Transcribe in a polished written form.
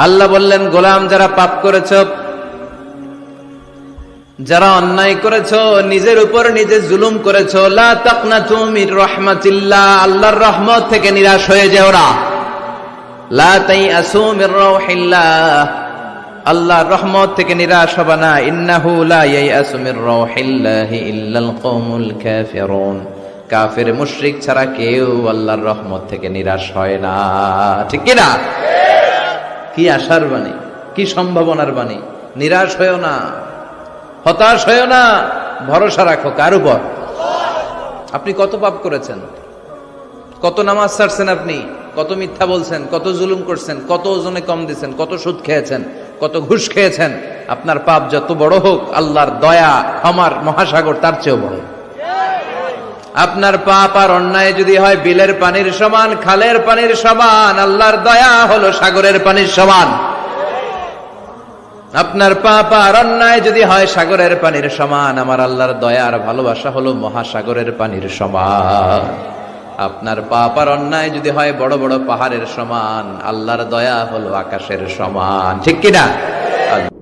আল্লাহ বললেন, গোলাম যারা পাপ করেছ, যারা অন্যায় করেছ, নিজের উপর নিজে জুলুম করেছ, লা তাকনাতু মির রাহমাতিল্লাহ, আল্লাহর রহমত থেকে নিরাশ হয়ে যেও না। লা তাইআসু মির রাউহিল্লাহ, আল্লাহর রহমত থেকে নিরাশ হবে না। ইন্নাহু লা ইয়াইআসু মির রাউহিল্লাহি ইল্লাল কওমুল কাফিরুন, কাফের মুশরিক ছাড়া কেউ আল্লাহর রহমত থেকে নিরাশ হয় না। ঠিক কি না? কি আশার বাণী, কি সম্ভাবনার বাণী। নিরাশ হয়েও না, হতাশ হয়েও না, ভরসা রাখো কার উপর? আপনি কত পাপ করেছেন, কত নামাজ ছাড়ছেন, আপনি কত মিথ্যা বলছেন, কত জুলুম করছেন, কত ওজনে কম দিয়েছেন, কত সুদ খেয়েছেন, কত ঘুষ খেয়েছেন। আপনার পাপ যত বড় হোক, আল্লাহর দয়া ক্ষমার মহাসাগর তার চেয়েও বড়। আপনার পাপ আর অন্যায় যদি হয় বিলের পানির সমান, খালের পানির সমান, আল্লাহর দয়া হলো সাগরের পানির সমান। আপনার পাপ আর অন্যায় যদি হয় সাগরের পানির সমান, আমার আল্লাহর দয়া আর ভালোবাসা হলো মহাসাগরের পানির সমান। আপনার পাপ আর অন্যায় যদি হয় বড় বড় পাহাড়ের সমান, আল্লাহর দয়া হলো আকাশের সমান। ঠিক কিনা?